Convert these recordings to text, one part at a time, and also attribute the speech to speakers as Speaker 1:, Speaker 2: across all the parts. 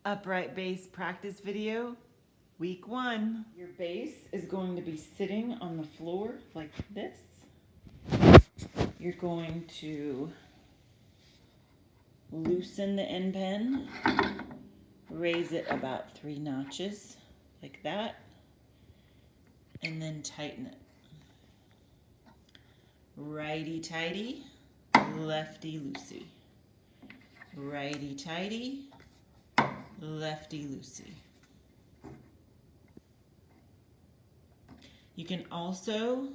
Speaker 1: Upright bass practice video, week 1. Your bass is going to be sitting on the floor like this. You're going to loosen the end pen, raise it about 3 notches like that, and then tighten it. Righty-tighty, lefty-loosey. Righty-tighty, lefty-loosey. You can also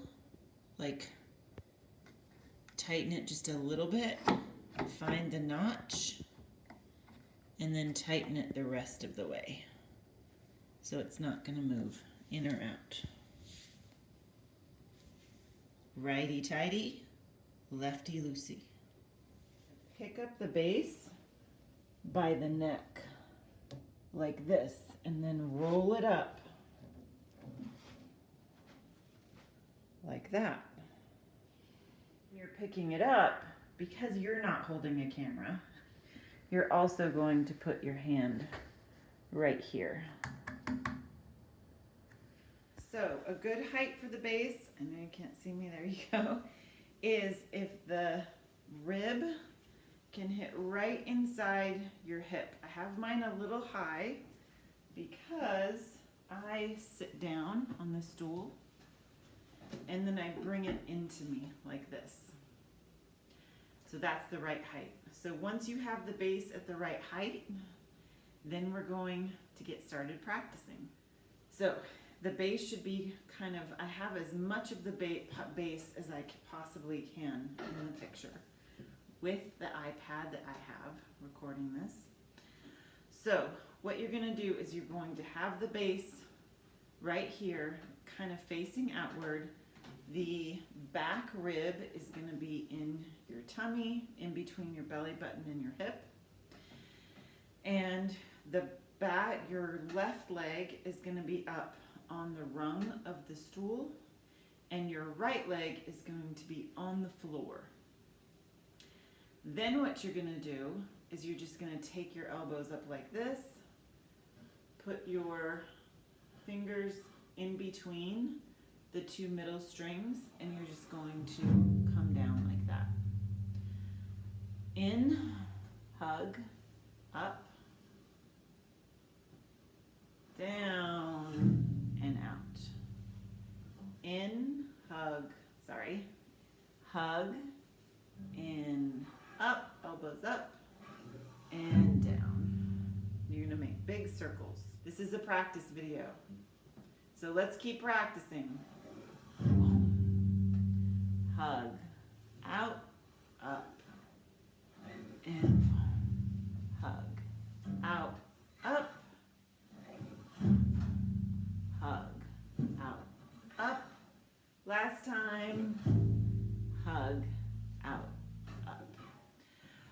Speaker 1: tighten it just a little bit, find the notch, and then tighten it the rest of the way so it's not going to move in or out. Righty-tighty, lefty-loosey. Pick up the bass by the neck like this and then roll it up like that. You're picking it up because you're not holding a camera. You're also going to put your hand right here. So a good height for the bass, I know you can't see me, there you go, is if the rib can hit right inside your hip. I have mine a little high because I sit down on the stool and then I bring it into me like this. So that's the right height. So once you have the bass at the right height, then we're going to get started practicing. So the bass should be I have as much of the bass as I possibly can in the picture with the iPad that I have recording this. So what you're going to do is you're going to have the bass right here kind of facing outward. The back rib is going to be in your tummy, in between your belly button and your hip. And your left leg is going to be up on the rung of the stool, and your right leg is going to be on the floor. Then what you're going to do is you're just going to take your elbows up like this, put your fingers in between the 2 middle strings, and you're just going to come down like that. In, hug, up, down, and out. In, hug, in, up, elbows up, and down. You're gonna make big circles. This is a practice video, so let's keep practicing. Hug, out, up, and hug, out, up, hug, out, up. Last time, hug, out, up.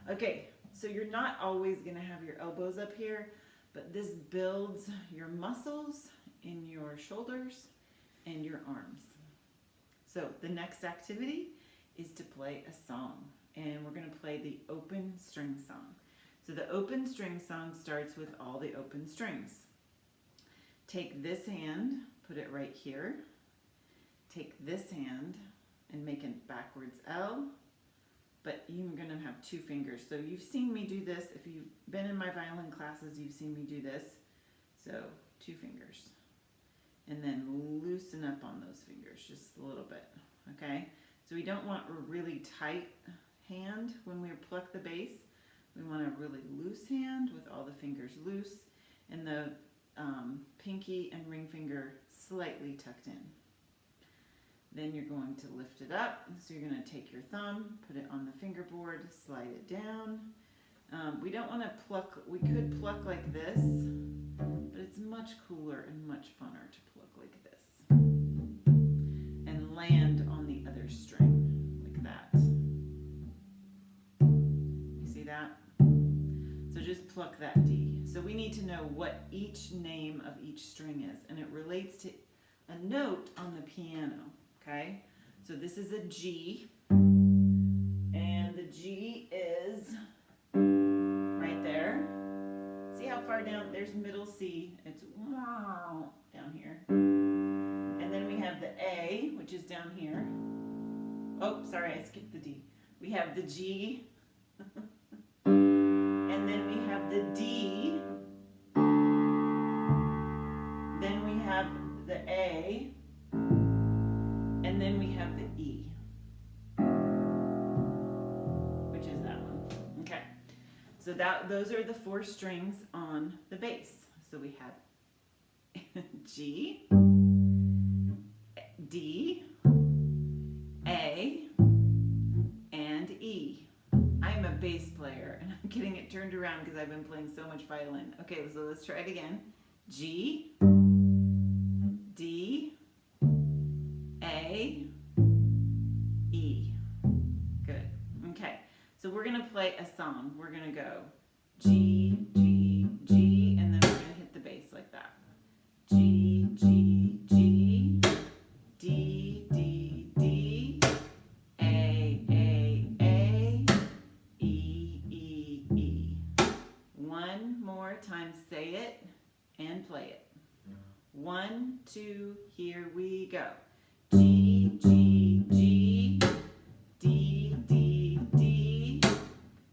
Speaker 1: Okay, so you're not always going to have your elbows up here, but this builds your muscles in your shoulders and your arms. So the next activity is to play a song, and we're going to play the open string song. So the open string song starts with all the open strings. Take this hand, put it right here. Take this hand and make a backwards L, but you're going to have 2 fingers. So you've seen me do this. If you've been in my violin classes, you've seen me do this. So 2 fingers. And then loosen up on those fingers just a little bit, okay? So we don't want a really tight hand when we pluck the bass. We want a really loose hand with all the fingers loose and the pinky and ring finger slightly tucked in. Then you're going to lift it up. So you're going to take your thumb, put it on the fingerboard, slide it down. We don't want to pluck, we could pluck like this, but it's much cooler and much funner to pluck like this. And land on the other string, like that. You see that? So just pluck that D. So we need to know what each name of each string is, and it relates to a note on the piano, okay? So this is a G, and the G is right there. See how far down? There's middle C. It's down here. And then we have the A, which is down here. Oh, sorry, I skipped the D. We have the G. And then we have the D. Then we have the A. And then we have the E, which is that one. Okay. So those are the 4 strings on the bass. So we have G, D, A, and E. I'm a bass player and I'm getting it turned around because I've been playing so much violin. Okay, so let's try it again. G, D, A, E. Good. Okay, so we're going to play a song. We're going to go G, G, G, and then we're going to hit the bass like that. G, G, G, D, D, D, A, E, E, E. One more time, say it and play it. 1, 2, here we go. G, G, G, D, D, D,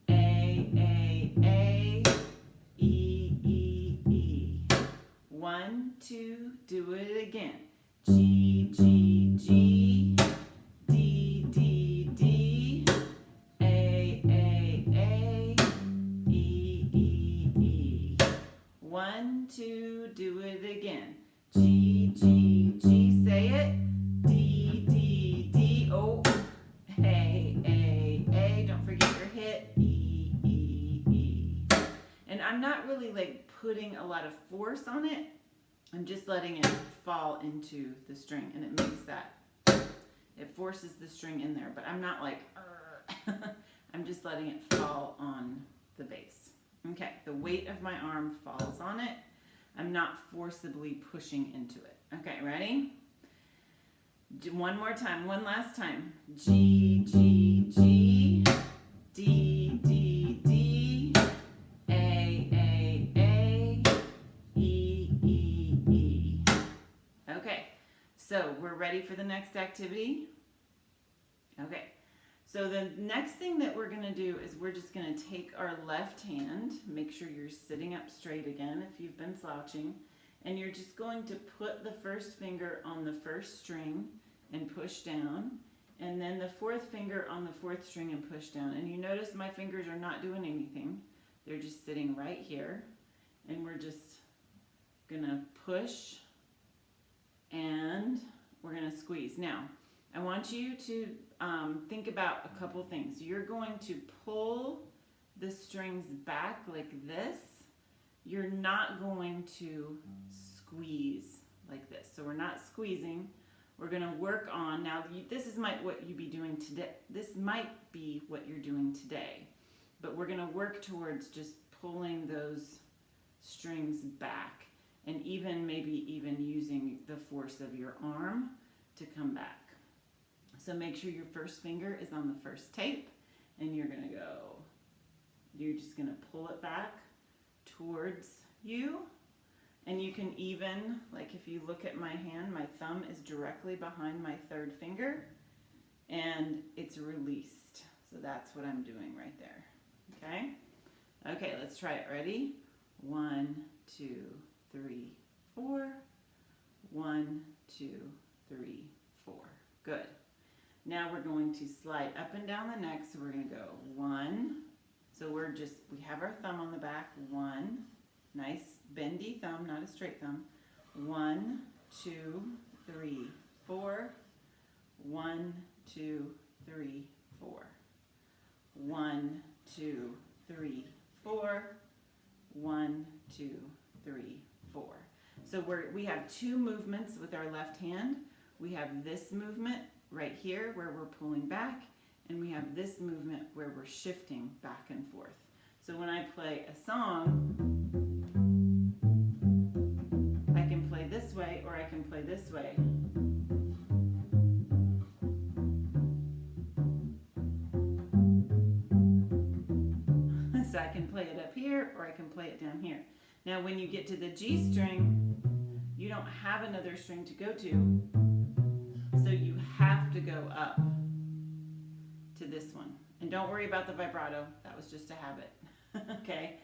Speaker 1: A, E, E, E. 1, 2, do it again. G, G, G, D, D, D, A, E, E, E. 1, 2, do it again. G, G, G, say it. D, D, D, oh, A, don't forget your hit, E, E, E. And I'm not really like putting a lot of force on it. I'm just letting it fall into the string, and it makes that, it forces the string in there, but I'm not like, I'm just letting it fall on the bass. Okay, the weight of my arm falls on it. I'm not forcibly pushing into it. Okay, ready? One more time, one last time. G, G, G, D, D, D, A, E, E, E. Okay, so we're ready for the next activity? Okay, so the next thing that we're gonna do is we're just gonna take our left hand, make sure you're sitting up straight again if you've been slouching, and you're just going to put the first finger on the first string and push down, and then the 4th finger on the 4th string and push down. And you notice my fingers are not doing anything. They're just sitting right here, and we're just gonna push and we're gonna squeeze. Now, I want you to think about a couple things. You're going to pull the strings back like this. You're not going to squeeze like this. So we're not squeezing. We're going to work on, now this is what you be doing today. This might be what you're doing today, but we're going to work towards just pulling those strings back, and maybe even using the force of your arm to come back. So make sure your first finger is on the first tape, and you're just gonna pull it back towards you. And you can even, like if you look at my hand, my thumb is directly behind my 3rd finger, and it's released. So that's what I'm doing right there, okay? Okay, let's try it, ready? 1, 2, 3, 4. 1, 2, 3, 4. Good. Now we're going to slide up and down the neck. So we're going to go 1. So we have our thumb on the back. 1. Nice bendy thumb, not a straight thumb. 1, 2, 3, 4. 1, 2, 3, 4. 1, 2, 3, 4. 1, 2, 3, 4. So we have 2 movements with our left hand. We have this movement right here where we're pulling back, and we have this movement where we're shifting back and forth. So when I play a song, I can play this way or I can play this way. So I can play it up here or I can play it down here. Now when you get to the G string, you don't have another string to go to, so you have to go up to this one. And don't worry about the vibrato, that was just a habit. Okay?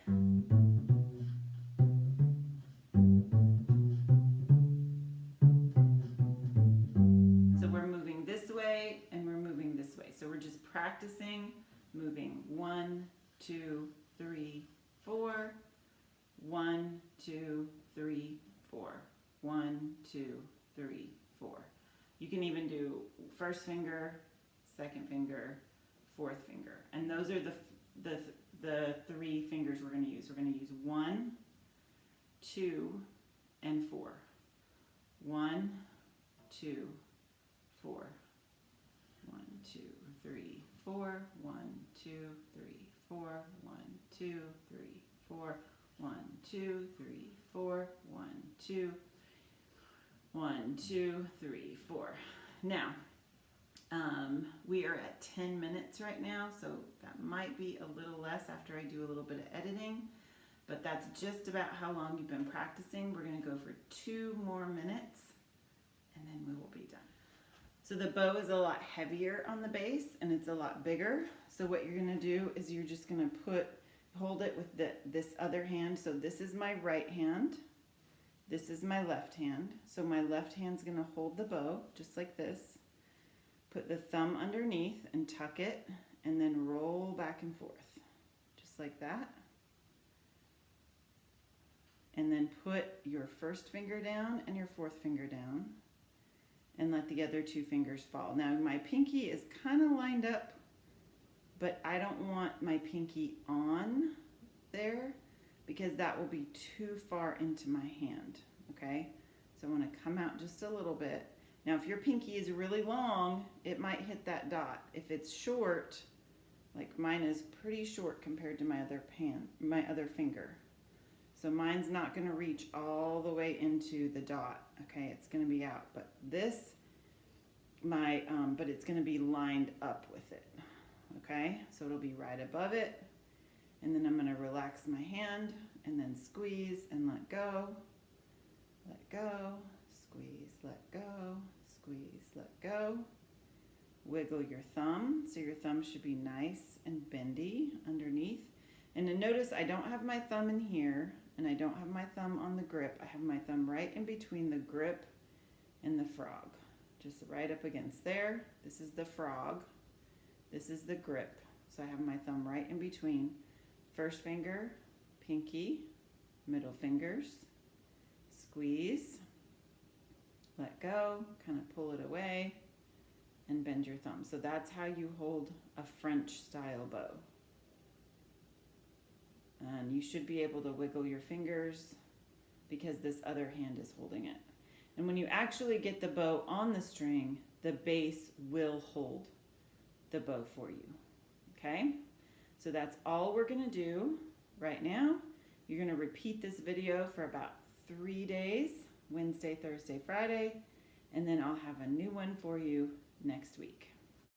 Speaker 1: So we're moving this way and we're moving this way. So we're just practicing moving 1, 2, 3, 4. 1, 2, 3, 4. 1, 2, 3, 4. You can even do first finger, second finger, fourth finger. And those are the 3 fingers we're going to use. We're going to use 1, 2, and 4. 1, 2, 4. 1, 2, 3, 4. 1, 2, 3, 4. 1, 2, 3, 4. 1, 2, 3, 4. 1, 2. 1, 2, 3, 4. Now, we are at 10 minutes right now, so that might be a little less after I do a little bit of editing, but that's just about how long you've been practicing. We're going to go for 2 more minutes, and then we will be done. So the bow is a lot heavier on the base, and it's a lot bigger. So what you're going to do is you're just going to hold it with this other hand. So this is my right hand. This is my left hand. So my left hand's going to hold the bow just like this. Put the thumb underneath and tuck it, and then roll back and forth just like that. And then put your first finger down and your fourth finger down and let the other 2 fingers fall. Now my pinky is kind of lined up, but I don't want my pinky on there because that will be too far into my hand, okay? So I want to come out just a little bit. Now if your pinky is really long, it might hit that dot. If it's short, like mine is pretty short compared to my other finger. So mine's not going to reach all the way into the dot, okay? It's going to be out, but but it's going to be lined up with it, okay? So it'll be right above it. And then I'm going to relax my hand and then squeeze and let go, squeeze, let go, squeeze, let go. Wiggle your thumb, so your thumb should be nice and bendy underneath. And then notice I don't have my thumb in here, and I don't have my thumb on the grip. I have my thumb right in between the grip and the frog. Just right up against there. This is the frog. This is the grip. So I have my thumb right in between. First finger, pinky, middle fingers, squeeze, let go, kind of pull it away, and bend your thumb. So that's how you hold a French style bow. And you should be able to wiggle your fingers because this other hand is holding it. And when you actually get the bow on the string, the base will hold the bow for you, okay? So that's all we're gonna do right now. You're gonna repeat this video for about 3 days, Wednesday, Thursday, Friday, and then I'll have a new one for you next week.